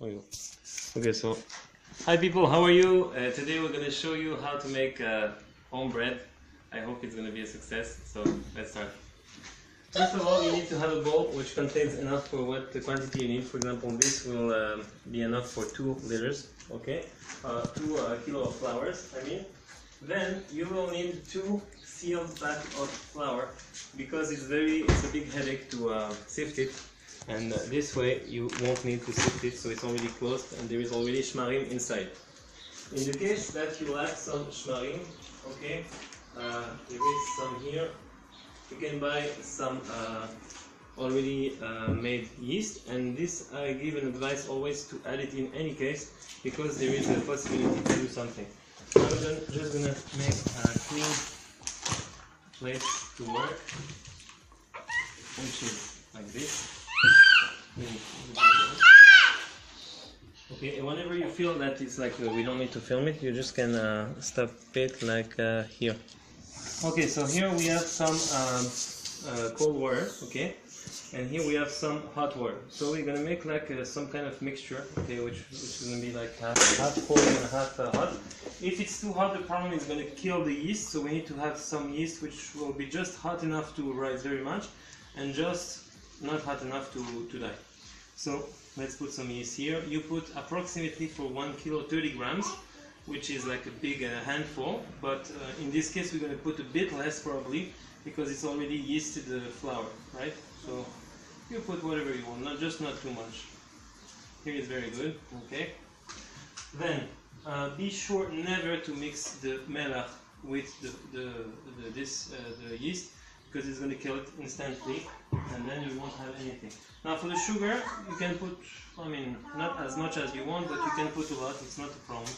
Okay, so hi people, how are you? Today we're going to show you how to make home bread. I hope it's going to be a success, so let's start. First of all, you need to have a bowl which contains enough for what the quantity you need. For example, this will be enough for 2 liters, okay? 2 kilo of flours, I mean. Then you will need 2 sealed bags of flour because it's a big headache to sift it. And this way you won't need to sift it, so it's already closed and there is already shmarim inside. In the case that you lack some shmarim, okay, there is some here. You can buy some already made yeast, and this I give an advice always to add it in any case because there is a possibility to do something. I'm just gonna make a clean place to work, which is like this. Okay, and whenever you feel that it's like we don't need to film it, you just can stop it like here. Okay, so here we have some cold water, okay, and here we have some hot water. So we're gonna make like some kind of mixture, okay, which is gonna be like half cold and half hot. If it's too hot, the problem is gonna kill the yeast. So we need to have some yeast which will be just hot enough to rise very much, and just not hot enough to die. So let's put some yeast here. You put approximately for 1 kilo 30 grams, which is like a big handful, but in this case we're going to put a bit less probably because it's already yeasted the flour, right? So you put whatever you want, not too much. Here is very good, okay? Then be sure never to mix the melach with the yeast, because it's going to kill it instantly and then you won't have anything. Now for the sugar, you can put, I mean, not as much as you want, but you can put a lot, it's not a problem.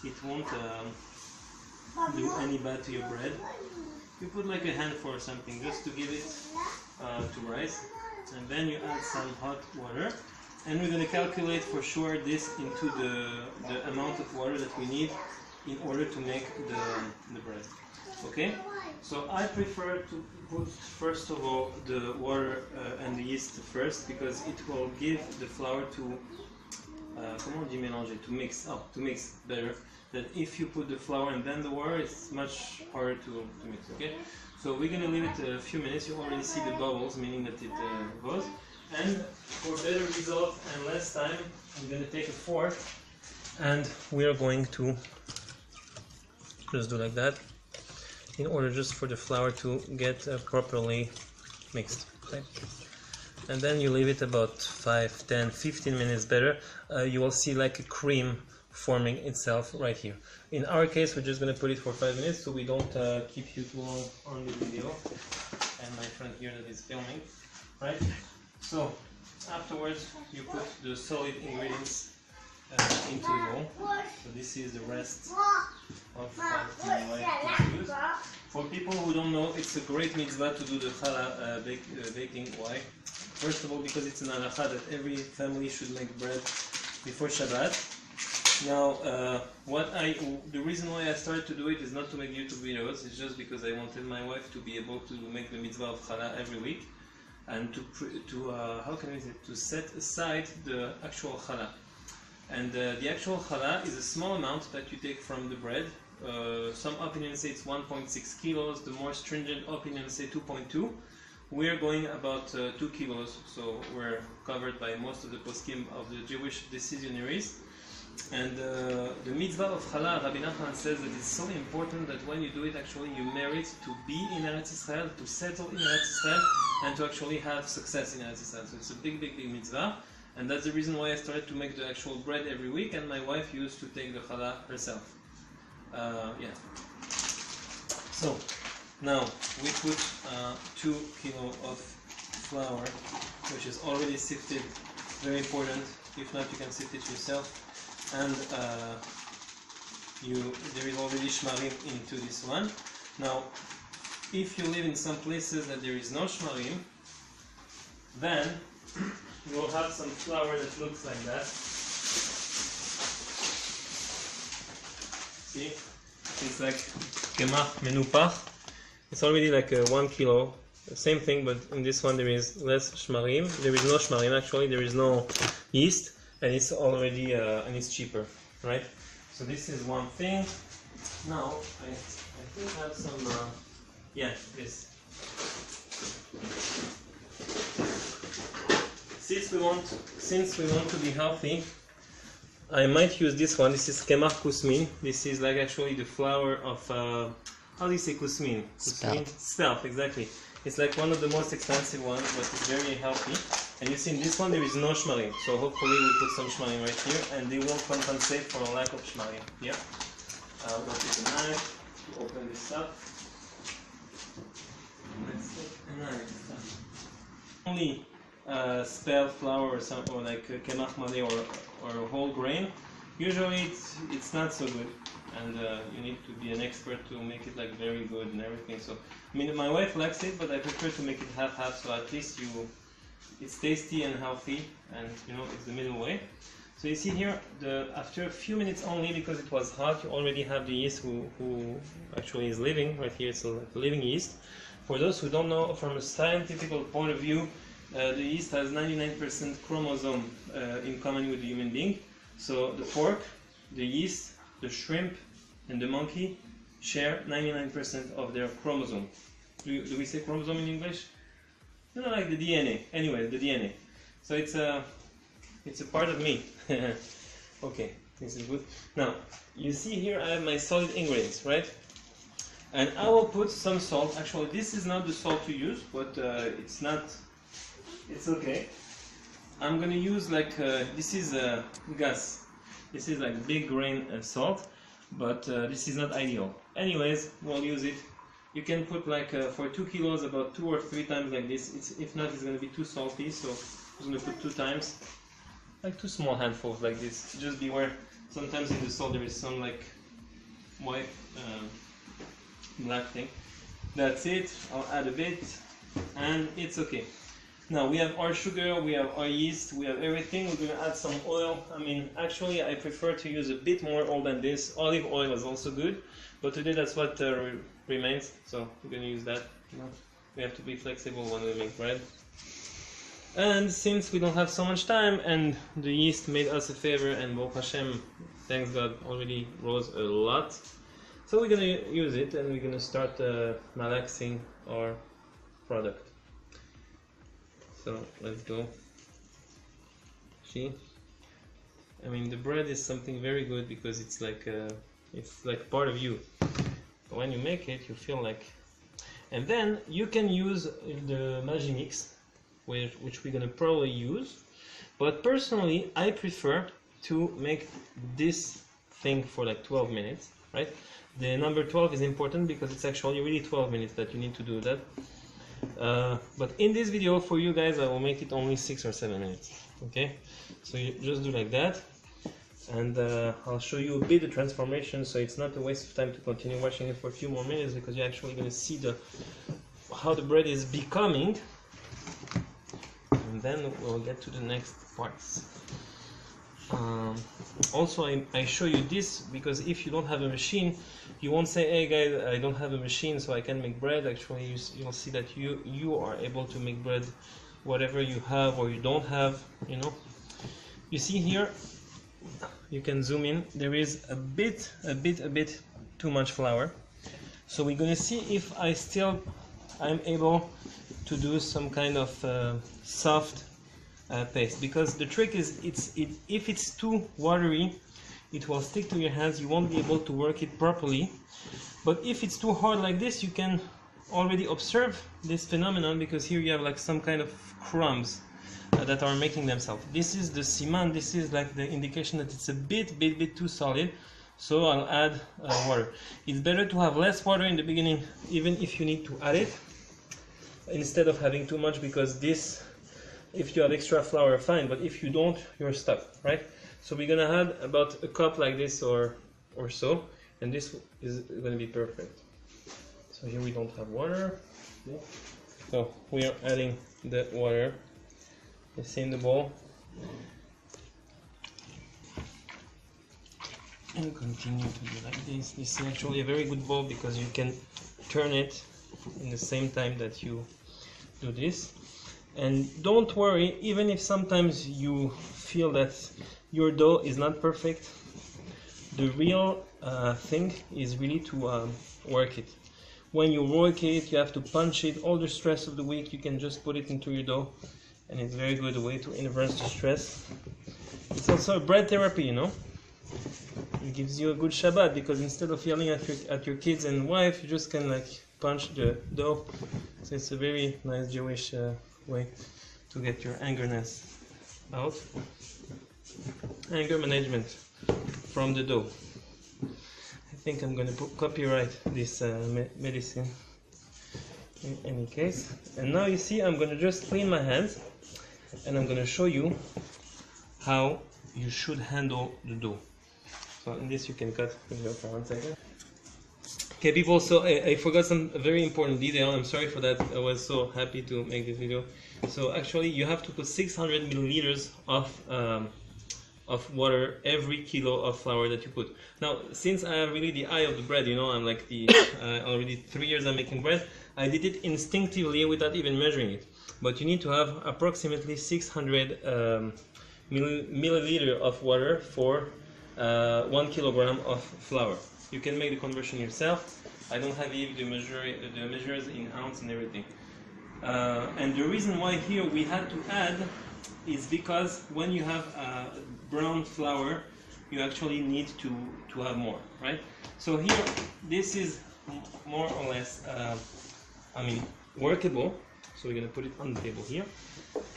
It won't do any bad to your bread. You put like a handful or something just to give it to rise, and then you add some hot water, and we're going to calculate for sure this into the amount of water that we need in order to make the bread. Okay, so I prefer to put first of all the water and the yeast first because it will give the flour to comment on dit mélanger, to mix better than if you put the flour and then the water. It's much harder to mix. Okay, so we're gonna leave it a few minutes. You already see the bubbles, meaning that it goes. And for better result and less time, I'm gonna take a fork and we are going to just do like that, in order just for the flour to get properly mixed. Okay? And then you leave it about 5, 10, 15 minutes better. You will see like a cream forming itself right here. In our case, we're just going to put it for 5 minutes so we don't keep you too long on the video. And my friend here that is filming, right? So afterwards, you put the solid ingredients into the bowl. So this is the rest of what my wife used. For people who don't know, it's a great mitzvah to do the challah baking. Why? First of all, because it's an halakha that every family should make bread before Shabbat. Now, the reason why I started to do it is not to make YouTube videos. It's just because I wanted my wife to be able to make the mitzvah of challah every week, and to set aside the actual challah. And the actual challah is a small amount that you take from the bread. Some opinions say it's 1.6 kilos, the more stringent opinions say 2.2. We're going about 2 kilos, so we're covered by most of the poskim of the Jewish decisionaries. And the mitzvah of challah, Rabbi Nachman says that it's so important that when you do it, actually you merit to be in Eretz Israel, to settle in Eretz Israel, and to actually have success in Eretz Israel. So it's a big mitzvah. And that's the reason why I started to make the actual bread every week, and my wife used to take the challah herself. Yeah. So now we put 2 kilo of flour, which is already sifted. Very important. If not, you can sift it yourself. And there is already shmarim into this one. Now, if you live in some places that there is no shmarim, then you will have some flour that looks like that. See? It's like kemach menupach. It's already like 1 kilo. Same thing, but in this one there is less shmarim. There is no shmarim actually, there is no yeast. and it's already and it's cheaper, right? So this is one thing. Now I think I have some yeah, this. Since we want to be healthy, I might use this one. This is kemach kusmin. This is like actually the flour of how do you say kusmin? Spelt, exactly. It's like one of the most expensive ones, but it's very healthy. And you see in this one there is no shmalim, so hopefully we put some shmalim right here, and they won't compensate for a lack of shmalim. Yeah. I'll go take a knife to open this up. Let's take a knife. Only spelled flour or something, or like kemach male or whole grain. Usually it's not so good, and you need to be an expert to make it like very good and everything. So I mean, my wife likes it, but I prefer to make it half-half, so at least it's tasty and healthy, and you know, it's the middle way. So you see here, after a few minutes only, because it was hot, you already have the yeast who actually is living right here. It's like a living yeast. For those who don't know, from a scientific point of view, the yeast has 99% chromosome in common with the human being. So the pork, the yeast, the shrimp, and the monkey share 99% of their chromosome. Do we say chromosome in English? No, like the DNA. Anyway, the DNA. So it's a part of me. Okay, this is good. Now, you see here I have my solid ingredients, right? And I will put some salt. Actually, this is not the salt to use, but it's okay. I'm gonna use like, this is gas. This is like big grain salt, but this is not ideal. Anyways, we'll use it. You can put like, for 2 kilos, about 2 or 3 times like this. If not, it's gonna be too salty, so I'm gonna put 2 times. Like 2 small handfuls like this. Just beware, sometimes in the salt there is some like white, black thing. That's it, I'll add a bit, and it's okay. Now we have our sugar, we have our yeast, we have everything. We're going to add some oil. I mean, actually I prefer to use a bit more oil than this. Olive oil is also good, but today that's what remains, so we're going to use that. You know, we have to be flexible when we make bread. And since we don't have so much time, and the yeast made us a favor, and Baruch Hashem, thanks God, already rose a lot, so we're going to use it, and we're going to start malaxing our product. So let's go. See, I mean, the bread is something very good because it's like part of you. When you make it, you feel like, and then you can use the Magimix, which we're gonna probably use. But personally, I prefer to make this thing for like 12 minutes, right? The number 12 is important because it's actually really 12 minutes that you need to do that. But in this video for you guys I will make it only 6 or 7 minutes. Okay, so you just do like that, and I'll show you a bit the transformation, so it's not a waste of time to continue watching it for a few more minutes, because you're actually going to see how the bread is becoming, and then we'll get to the next parts. Also I show you this because if you don't have a machine, you won't say, hey guys, I don't have a machine so I can make bread. Actually you'll see that you are able to make bread whatever you have or you don't have, you know. You see here, you can zoom in, there is a bit too much flour, so we're gonna see if I'm able to do some kind of soft paste, because the trick is if it's too watery, it will stick to your hands, you won't be able to work it properly. But if it's too hard like this, you can already observe this phenomenon, because here you have like some kind of crumbs that are making themselves. This is the siman, this is like the indication that it's a bit too solid, so I'll add water. It's better to have less water in the beginning, even if you need to add it, instead of having too much, because this, if you have extra flour, fine, but if you don't, you're stuck, right? So we're gonna add about a cup like this or so, and this is gonna be perfect. So here we don't have water, so we are adding the water. You see in the bowl, and continue to do like this. This is actually a very good bowl because you can turn it in the same time that you do this. And don't worry, even if sometimes you feel that your dough is not perfect, the real thing is really to work it. When you work it, you have to punch it. All the stress of the week, you can just put it into your dough, and it's a very good way to inverse the stress. It's also a bread therapy, you know. It gives you a good Shabbat, because instead of yelling at your kids and wife, you just can like punch the dough. So it's a very nice Jewish way to get your angerness out. Anger management from the dough. I think I'm gonna copyright this medicine in any case. And now you see, I'm gonna just clean my hands, and I'm gonna show you how you should handle the dough. So in this you can cut for 1 second. Okay, people, so I forgot some very important detail. I'm sorry for that. I was so happy to make this video. So actually you have to put 600 milliliters of water every kilo of flour that you put. Now, since I have really the eye of the bread, you know, I'm like the already 3 years I'm making bread, I did it instinctively without even measuring it. But you need to have approximately 600 milliliter of water for 1 kilogram of flour. You can make the conversion yourself. I don't have even the measures in ounce and everything. And the reason why here we had to add is because when you have brown flour, you actually need to have more, right? So here, this is more or less, workable. So we're gonna put it on the table here,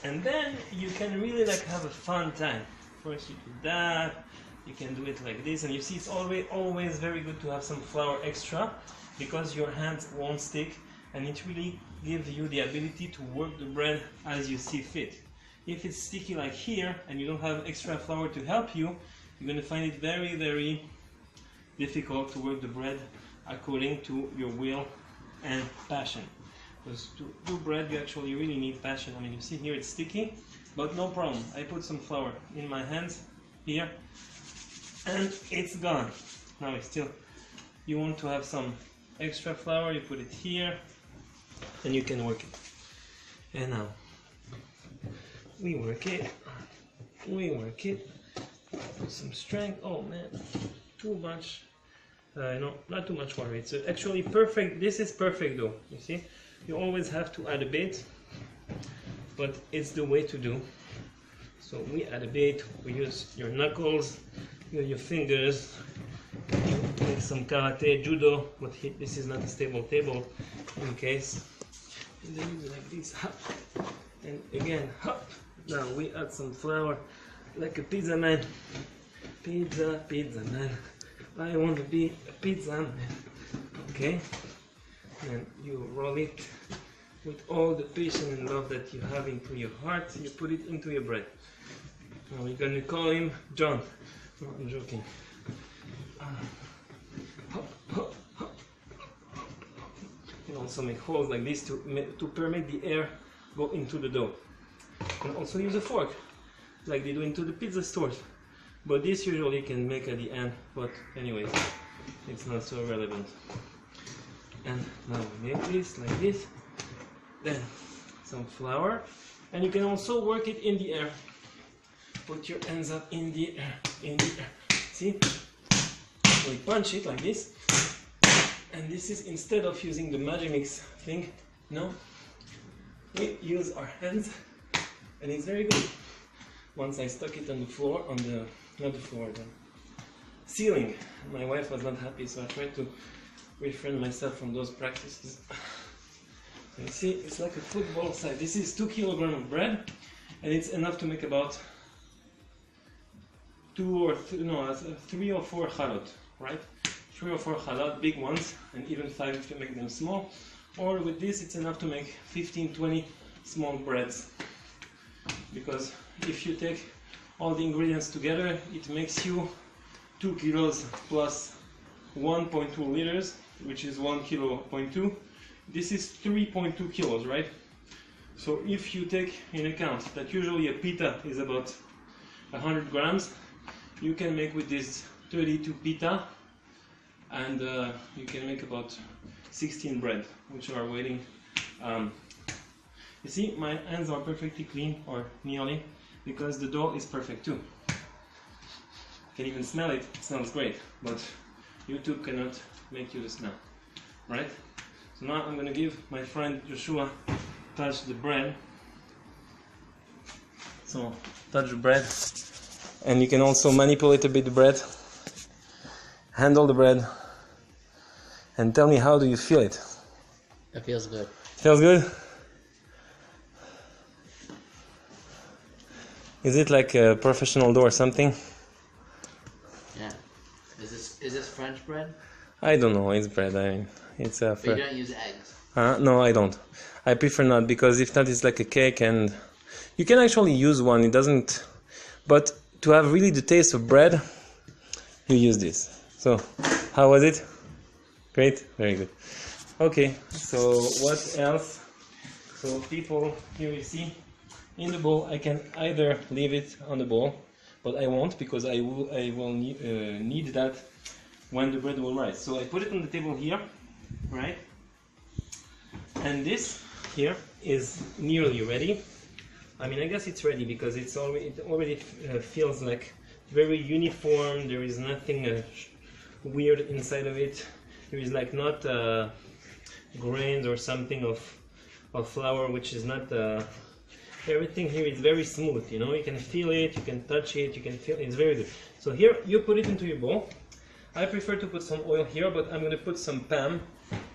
and then you can really like have a fun time. First you do that. You can do it like this, and you see it's always very good to have some flour extra, because your hands won't stick, and it really gives you the ability to work the bread as you see fit. If it's sticky like here and you don't have extra flour to help you, you're going to find it very, very difficult to work the bread according to your will and passion. Because to do bread you actually really need passion. I mean, you see here it's sticky, but no problem. I put some flour in my hands here, and it's gone. Now it's still, you want to have some extra flour, you put it here, and you can work it. And now we work it, put some strength. Oh man, too much, no, not too much water. It's actually perfect. This is perfect dough, you see. You always have to add a bit, but it's the way to do. So we add a bit, we use your knuckles, your fingers, you make some karate, judo, but this is not a stable table in case. And then you do like this, hop, and again, hop. Now we add some flour, like a pizza man. Pizza man. I want to be a pizza man. Okay? And you roll it with all the passion and love that you have into your heart. You put it into your bread. Now we're going to call him John. No, I'm joking. Hop, hop, hop. You can also make holes like this to permit the air go into the dough. You can also use a fork, like they do into the pizza stores. But this usually you can make at the end, but anyways, it's not so relevant. And now we make this like this. Then some flour, and you can also work it in the air. Put your hands up in the air, See? We punch it like this, and this is instead of using the Magimix thing, no, we use our hands, and it's very good. Once I stuck it on the floor, not the floor, the ceiling. My wife was not happy, so I tried to refrain myself from those practices. You see, it's like a football size. This is 2 kilograms of bread, and it's enough to make about 3 or 4 chalot, right? 3 or 4 chalot, big ones, and even 5 if you make them small. Or with this, it's enough to make 15-20 small breads. Because if you take all the ingredients together, it makes you 2 kilos plus 1.2 liters, which is 1.2 kilo. This is 3.2 kilos, right? So if you take in account that usually a pita is about 100 grams, you can make with this 32 pita, and you can make about 16 bread, which are waiting. You see, my hands are perfectly clean, or nearly. because the dough is perfect too. You can even smell it. It smells great, but YouTube cannot make you the smell, right? So now I'm gonna give my friend Joshua touch the bread. So touch the bread, and you can also manipulate a bit the bread, handle the bread, and tell me, how do you feel it? It feels good. Feels good? Is it like a professional dough or something? Yeah. Is this French bread? I don't know. It's bread. It's a. But you don't use eggs. No, I don't. I prefer not, because if not, it's like a cake, and you can actually use one. It doesn't. But to have really the taste of bread, you use this. So, how was it? Great. Very good. Okay. So what else? So people, here you see, in the bowl, I can either leave it on the bowl, but I won't, because I will need that when the bread will rise. So I put it on the table here, right? And this here is nearly ready. I mean, I guess it's ready because it already feels like very uniform. There is nothing weird inside of it. There is like not grains or something of flour, which is not. Everything here is very smooth. You know, you can feel it, you can touch it, you can feel it. It's very good. So here you put it into your bowl. I prefer to put some oil here, but I'm going to put some Pam.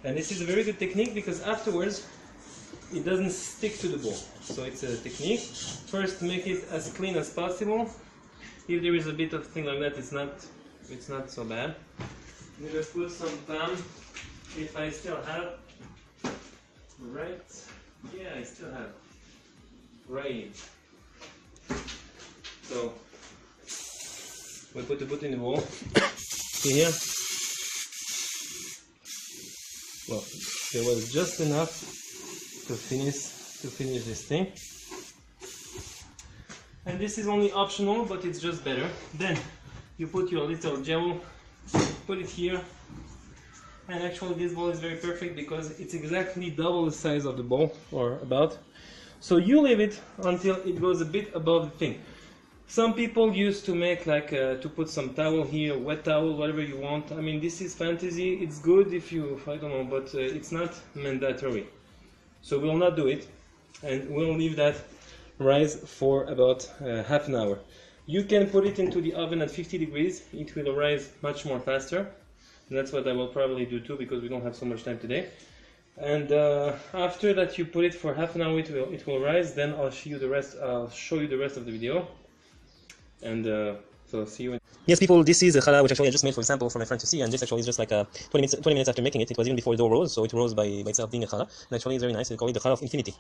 And this is a very good technique because afterwards it doesn't stick to the bowl. So it's a technique. First, make it as clean as possible. If there is a bit of thing like that, it's not so bad. I'm going to put some Pam, if I still have. Right? Yeah, I still have. Right. So we put the boot in the bowl. See here? Well, there was just enough to finish this thing. And this is only optional, but it's just better. Then you put your little gel, put it here. And actually this bowl is very perfect because it's exactly double the size of the bowl, or about. So you leave it until it goes a bit above the thing. Some people used to make like to put some towel here, wet towel, whatever you want. I mean, this is fantasy. It's good if you, I don't know, but it's not mandatory. So we'll not do it, and we'll leave that rise for about half an hour. You can put it into the oven at 50 degrees. It will rise much more faster. And that's what I will probably do too, because we don't have so much time today. And after that you put it for half an hour, it will rise. Then I'll show you the rest. I'll show you the rest of the video. And so see you. Yes, people. This is a challah which actually I just made for example for my friend to see, and this actually is just like 20 minutes after making it. It was even before the dough rose, so it rose by itself being a challah. And actually it's very nice. They call it the challah of infinity.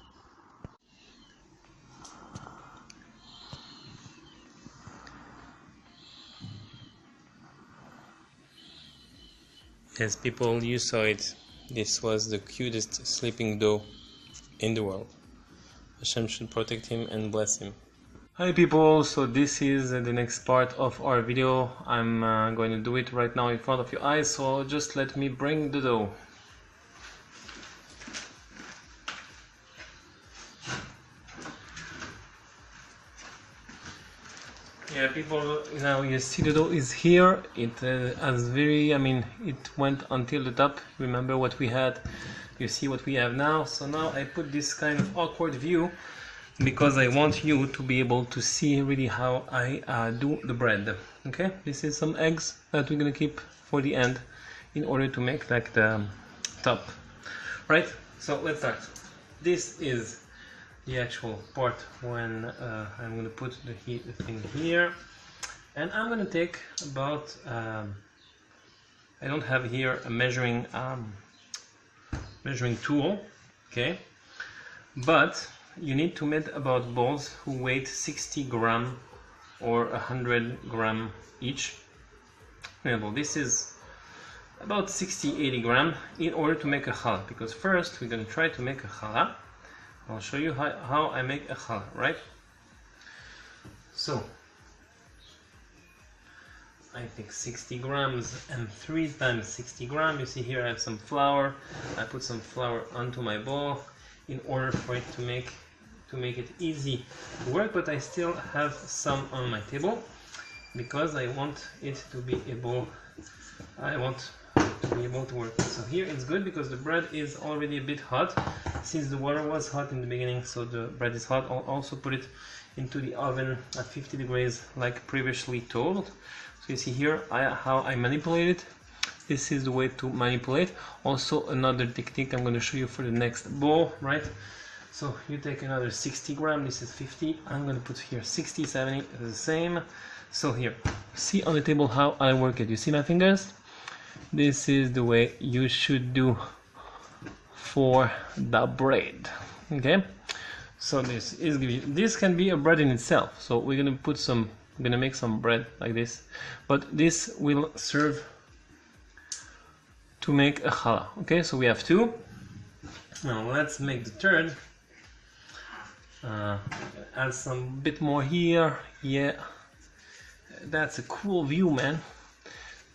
Yes, people, you saw it. This was the cutest sleeping dough in the world. Hashem should protect him and bless him. Hi people, so this is the next part of our video. I'm going to do it right now in front of your eyes, so just let me bring the dough. Yeah, people, now you see the dough is here. It has very, I mean, it went until the top. Remember what we had, you see what we have now. So now I put this kind of awkward view because I want you to be able to see really how I do the bread. Okay, this is some eggs that we're gonna keep for the end in order to make like the top. Right, so let's start. This is the actual part when I'm going to put the thing here, and I'm going to take about I don't have here a measuring tool, okay, but you need to make about balls who weigh 60 gram or 100 gram each. Well, this is about 60-80 gram in order to make a challah, because first we're going to try to make a challah. I'll show you how I make a challah, right? So I take 60 grams and 3 times 60 grams. You see here I have some flour. I put some flour onto my bowl in order for it to make to make it easy to work, but I still have some on my table because I want it to be able to work. So here it's good because the bread is already a bit hot, since the water was hot in the beginning, so the bread is hot. I'll also put it into the oven at 50 degrees like previously told. So you see here how I manipulate it. This is the way to manipulate. Also another technique I'm going to show you for the next bowl, right? So you take another 60 grams, this is 50, I'm going to put here 60, 70, the same. So here, see on the table how I work it. You see my fingers? This is the way you should do for the bread, okay? So this can be a bread in itself. So we're gonna make some bread like this, but this will serve to make a challah. Okay, so we have two. Now let's make the third. Add some bit more here. Yeah, that's a cool view, man.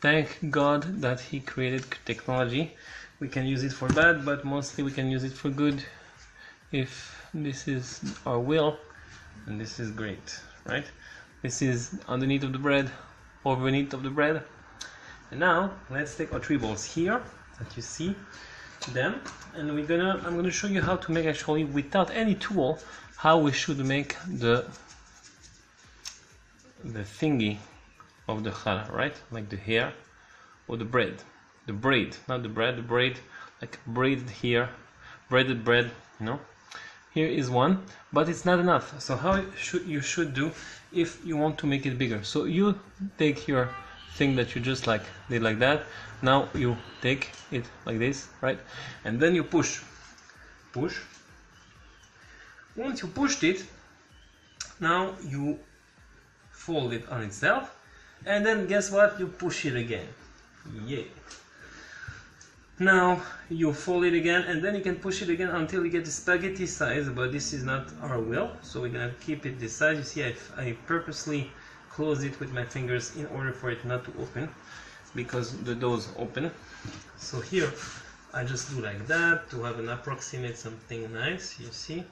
Thank God that He created technology. We can use it for bad, but mostly we can use it for good if this is our will, and this is great, right? This is underneath of the bread, overneath of the bread. And now let's take our three balls here that you see them, and I'm gonna show you how to make, actually without any tool, how we should make the thingy of the challah, right? Like the hair or the bread. The braid, not the bread, the braid, like braided here, braided bread, you know. Here is one, but it's not enough. So how you should do if you want to make it bigger. So you take your thing that you just did like that. Now you take it like this, right? And then you push. Once you pushed it, now you fold it on itself, and then guess what? You push it again. Yeah. Now you fold it again, and then you can push it again until you get the spaghetti size, but this is not our will, so we're gonna keep it this size. You see, I purposely close it with my fingers in order for it not to open, because the dough is open. So here I just do like that to have an approximate something nice. You see,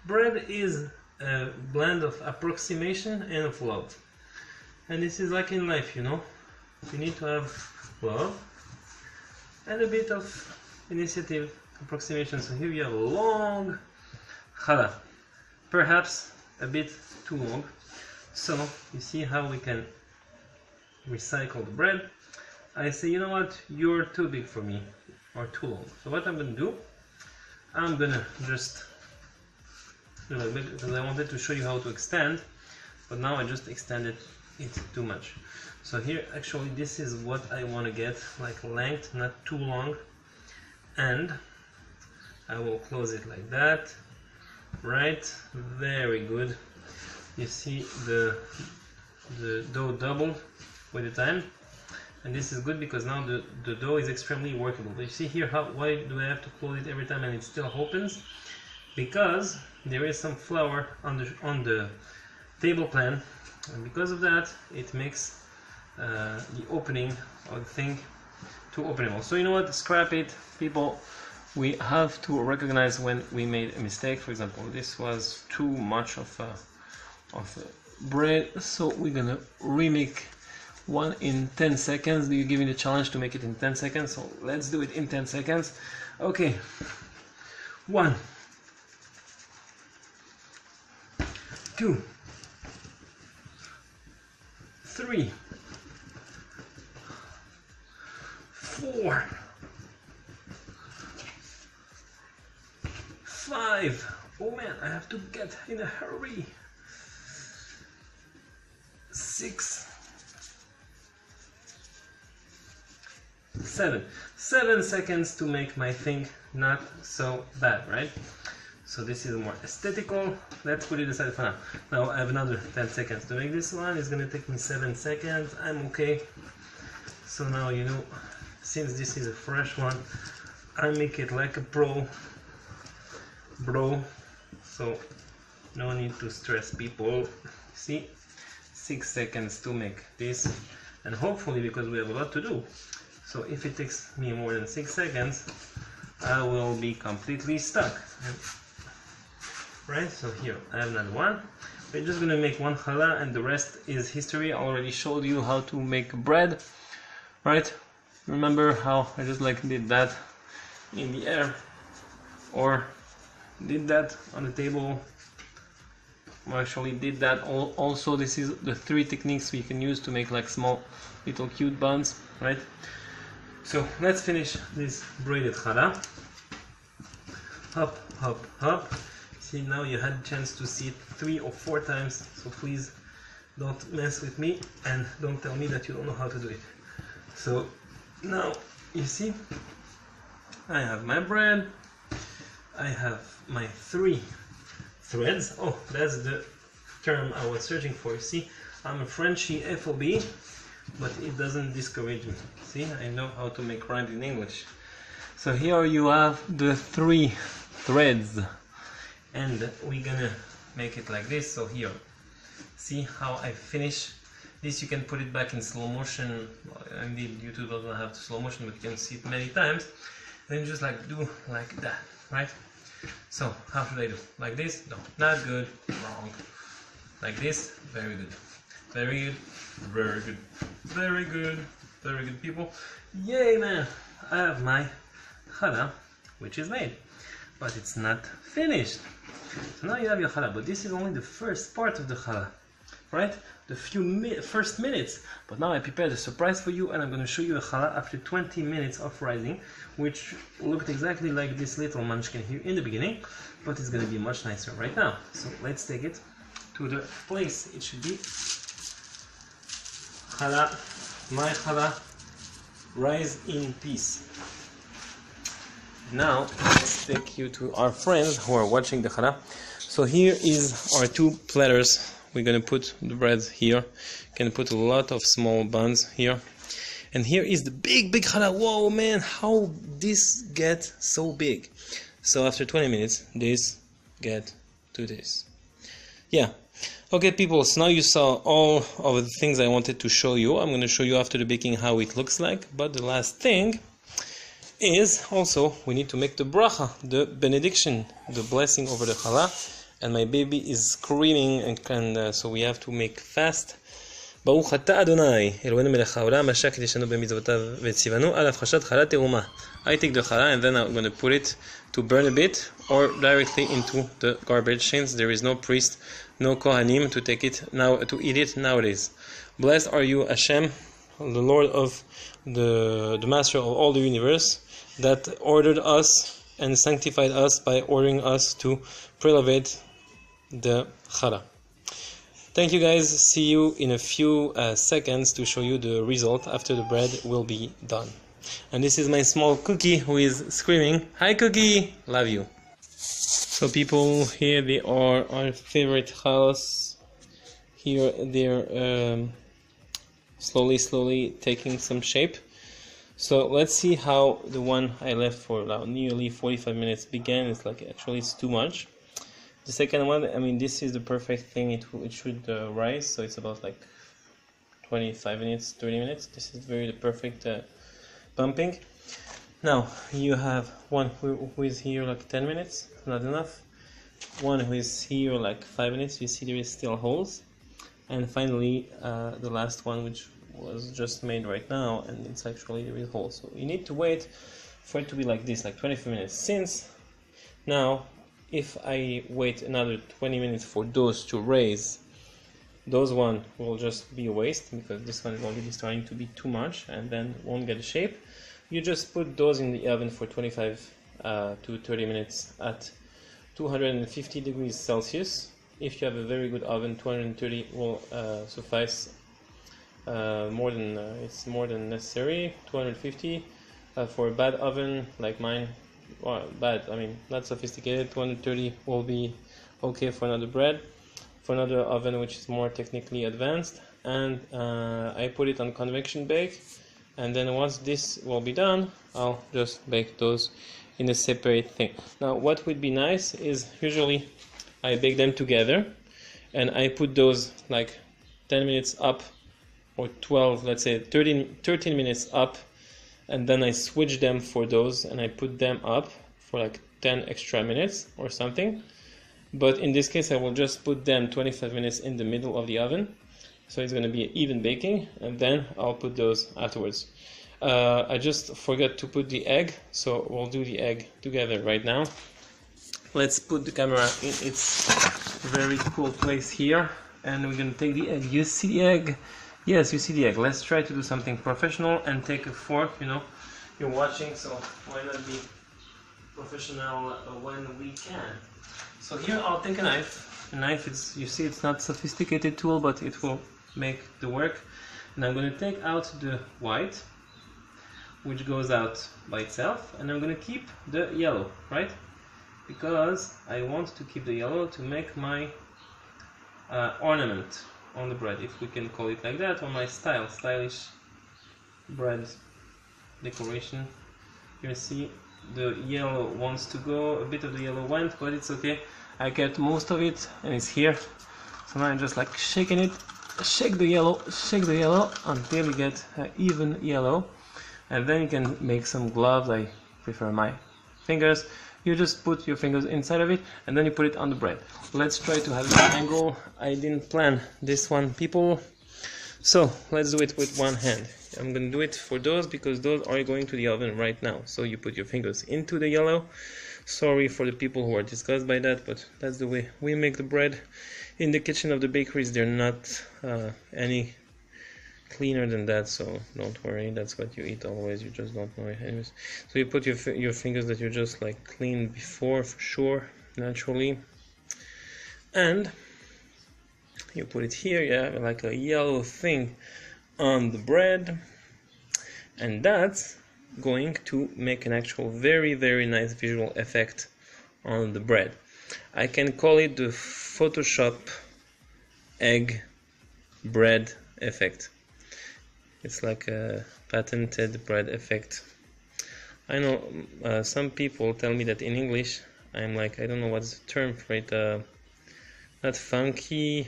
bread is a blend of approximation and of love, and this is like in life, you know, you need to have love and a bit of initiative, approximation. So here you have a long challah, perhaps a bit too long. So you see how we can recycle the bread. I say, you know what, you're too big for me, or too long. So what I'm gonna do, I'm gonna just do a little bit, because I wanted to show you how to extend, but now I just extended it too much. So here, actually, this is what I want to get, like length, not too long, and I will close it like that, right? Very good. You see the dough doubled with the time, and this is good because now the dough is extremely workable. But you see here, why do I have to close it every time and it still opens? Because there is some flour on the table plan, and because of that, it makes the opening of the thing too openable. So you know what, scrap it, people. We have to recognize when we made a mistake. For example, this was too much of bread, so we're gonna remake one in 10 seconds. You give me the challenge to make it in 10 seconds, so let's do it in 10 seconds. Okay, 1, 2, 3, 4, 5. Oh man, I have to get in a hurry. 6, 7. 7 seconds to make my thing not so bad, right? So this is more aesthetical. Let's put it aside for now. Now I have another 10 seconds to make this one. It's gonna take me 7 seconds. I'm okay. So now, you know, since this is a fresh one, I make it like a pro, bro. So no need to stress people. See, 6 seconds to make this, and hopefully, because we have a lot to do, so if it takes me more than 6 seconds, I will be completely stuck. right? So here I have another one. We're just gonna make one challah, and the rest is history. I already showed you how to make bread, right? Remember how I just like did that in the air, or did that on the table. I actually did that also. This is the 3 techniques we can use to make like small little cute buns, right? So let's finish this braided challah. Hop, hop, hop. See, now you had a chance to see it 3 or 4 times, so please don't mess with me and don't tell me that you don't know how to do it. So now you see, I have my bread, I have my 3 threads. Oh, that's the term I was searching for. See, I'm a Frenchy FOB, but it doesn't discourage me. See, I know how to make rhymes in English. So here you have the 3 threads, and we're gonna make it like this. So here, see how I finish this. You can put it back in slow motion. Indeed, YouTube doesn't have slow motion, but you can see it many times. Then just like do like that, right? So how should I do? Like this? No, not good. Wrong. Like this? Very good. Very good. Very good. Very good. Very good, people. Yay, man! I have my challah, which is made, but it's not finished. So now you have your challah, but this is only the first part of the challah, right? The first minutes. But now I prepared a surprise for you, and I'm going to show you a challah after 20 minutes of rising, which looked exactly like this little munchkin here in the beginning, but it's going to be much nicer right now. So let's take it to the place it should be. Challah, my challah, rise in peace. Now let's take you to our friends who are watching the challah. So here is our 2 platters. We're gonna put the bread here. Can put a lot of small buns here, and here is the big challah. Whoa, man! How this get so big? So after 20 minutes, this get to this. Yeah. Okay, people. So now you saw all of the things I wanted to show you. I'm gonna show you after the baking how it looks like. But the last thing is also we need to make the bracha, the benediction, the blessing over the challah. And my baby is screaming, and so we have to make fast. Baruch atah Adonai, Eloheinu melech haolam, asher kiddushanu b'mitzvotav v'tzivanu al hafchashat challah teruma. I take the challah and then I'm going to put it to burn a bit or directly into the garbage, since there is no priest, no kohanim to take it now, to eat it nowadays. Blessed are you, Hashem, the Lord of the Master of all the universe, that ordered us and sanctified us by ordering us to prelevate the challah. Thank you, guys. See you in a few seconds to show you the result after the bread will be done. And this is my small cookie who is screaming, "Hi, cookie! Love you." So people, here they are, our favorite challahs. Here they're slowly taking some shape. So let's see how the one I left for nearly 45 minutes began. It's like, actually it's too much. The second one, I mean, this is the perfect thing. It should rise, so it's about like 25 minutes, 30 minutes. This is the perfect pumping. Now you have one who is here like 10 minutes, not enough. One who is here like 5 minutes. You see there is still holes. And finally the last one, which was just made right now, and it's actually there is holes. So you need to wait for it to be like this, like 25 minutes. Since now, if I wait another 20 minutes for those to raise, those one will just be a waste, because this one is already starting to be too much and then won't get a shape. You just put those in the oven for 25 to 30 minutes at 250 degrees Celsius. If you have a very good oven, 230 will suffice. It's more than necessary. 250 for a bad oven like mine. Well, bad, I mean, not sophisticated. 230 will be okay for another bread. For another oven which is more technically advanced, and I put it on convection bake, and then once this will be done, I'll just bake those in a separate thing. Now what would be nice is, usually I bake them together and I put those like 10 minutes up, or 12, let's say 13 minutes up, and then I switch them for those and I put them up for like 10 extra minutes or something. but in this case I will just put them 25 minutes in the middle of the oven, so it's going to be even baking, and then I'll put those afterwards. I just forgot to put the egg, so we'll do the egg together right now. Let's put the camera in its very cool place here, and we're going to take the egg. You see the egg? Yes, you see the egg. Let's try to do something professional and take a fork, you know. You're watching, so why not be professional when we can? So here I'll take a knife. A knife is, you see, it's not a sophisticated tool, but it will make the work. And I'm going to take out the white, which goes out by itself, and I'm going to keep the yellow, right? Because I want to keep the yellow to make my ornament on the bread, if we can call it like that, or my stylish bread decoration. You see the yellow wants to go, a bit of the yellow went, but it's okay. I kept most of it and it's here. So now I'm just like shaking it, shake the yellow until you get even yellow. And then you can make some gloves. I prefer my fingers. You just put your fingers inside of it and then you put it on the bread. Let's try to have an angle. I didn't plan this one, people. So let's do it with one hand. I'm going to do it for those because those are going to the oven right now. So you put your fingers into the yellow. Sorry for the people who are disgusted by that, but that's the way we make the bread. In the kitchen of the bakeries, they're not any cleaner than that, so don't worry, that's what you eat always, you just don't know it anyways. So you put your fingers that you just like cleaned before, for sure, naturally, and you put it here. You have like a yellow thing on the bread, and that's going to make an actual very nice visual effect on the bread. I can call it the Photoshop egg bread effect. It's like a patented bread effect. I know some people tell me that in English I'm like, I don't know what's the term for it, not funky,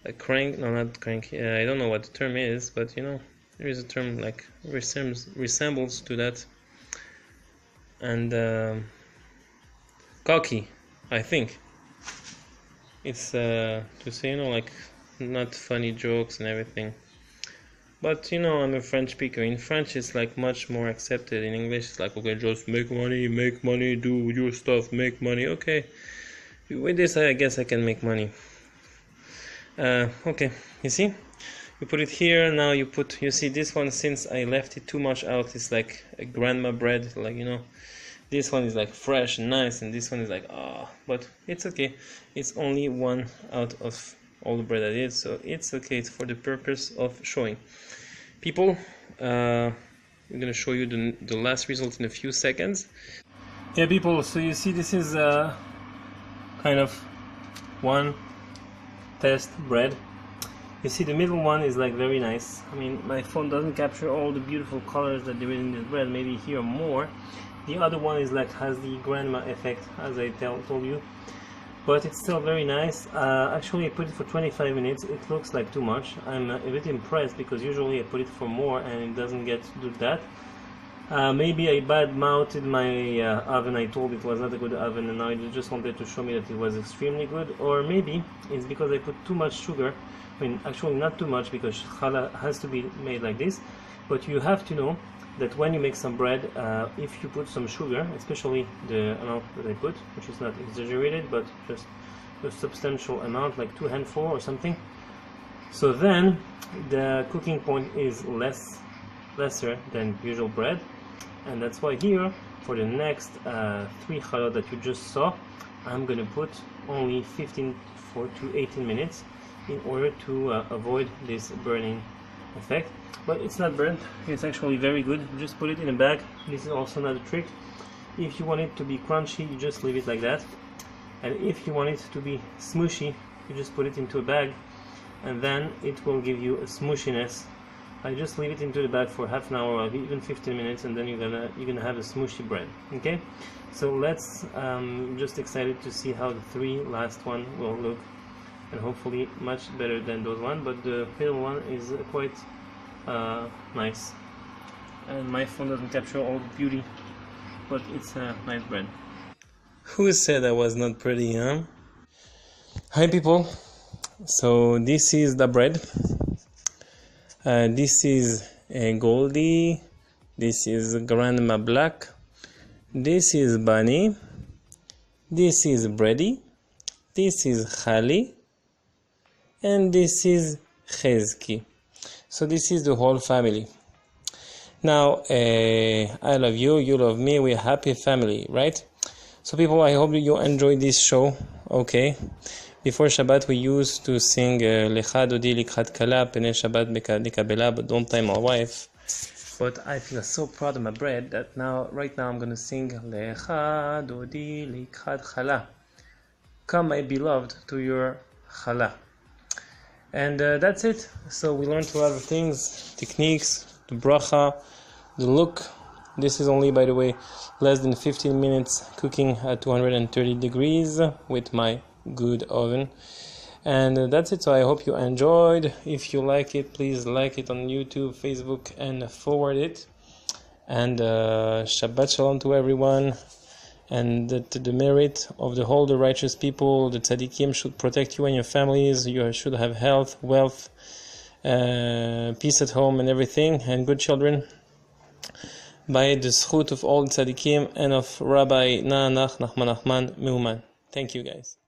a crank, no, not cranky, I don't know what the term is, but you know, there is a term like resembles to that. And cocky, I think it's to say, you know, like not funny jokes and everything. But you know, I'm a French speaker. In French it's like much more accepted. In English it's like, okay, just make money, do your stuff, make money. Okay, with this I guess I can make money. Okay, you see, you put it here. Now you see this one, since I left it too much out, it's like a grandma bread, like, you know, this one is like fresh and nice, and this one is like, but it's okay, it's only one out of all the bread I did, so it's okay. It's for the purpose of showing people. I'm gonna show you the last result in a few seconds. Yeah, people, so you see this is kind of one test bread. You see the middle one is like very nice. I mean, my phone doesn't capture all the beautiful colors that there is in this bread, maybe here more. The other one is like, has the grandma effect, as I told you, but it's still very nice. Actually I put it for 25 minutes. It looks like too much. I'm a bit impressed because usually I put it for more and it doesn't get to do that. Maybe I bad mounted my oven. I told it was not a good oven, and now it just wanted to show me that it was extremely good. Or maybe it's because I put too much sugar. I mean, actually not too much, because challah has to be made like this. But you have to know that when you make some bread, if you put some sugar, especially the amount that I put, which is not exaggerated, but just a substantial amount, like 2 handfuls or something, so then the cooking point is lesser than usual bread. And that's why here, for the next 3 challah that you just saw, I'm gonna put only 15 to 18 minutes in order to avoid this burning effect. But it's not burnt, it's actually very good. You just put it in a bag. This is also another trick. If you want it to be crunchy, you just leave it like that, and if you want it to be smushy, you just put it into a bag, and then it will give you a smushiness. I just leave it into the bag for half an hour or even 15 minutes, and then you're gonna have a smushy bread. Okay, so let's just excited to see how the 3 last one will look, and hopefully much better than those one, but the middle one is quite nice, and my phone doesn't capture all the beauty, but it's a nice bread. Who said I was not pretty, huh? Hi people. So this is the bread. This is Goldie. This is Grandma Black. This is Bunny. This is Brady. This is Khali. And this is Chezki. So this is the whole family. Now, I love you, you love me, we're a happy family, right? So people, I hope you enjoyed this show, okay? Before Shabbat, we used to sing Lecha Dodi Likhat Kala, Pene Shabbat Nikabela, but don't time my wife. But I feel so proud of my bread that right now I'm going to sing Lecha Dodi Likhat Khala. Come, my beloved, to your Chala. And that's it. So we learned a lot of things, techniques, the bracha, the look. This is only, by the way, less than 15 minutes cooking at 230 degrees with my good oven. And that's it. So I hope you enjoyed. If you like it, please like it on YouTube, Facebook, and forward it. And Shabbat Shalom to everyone. And that the merit of all the righteous people, the tzaddikim, should protect you and your families. You should have health, wealth, peace at home and everything, and good children. By the zchut of all tzaddikim and of Rabbi Nachman Meuman. Thank you guys.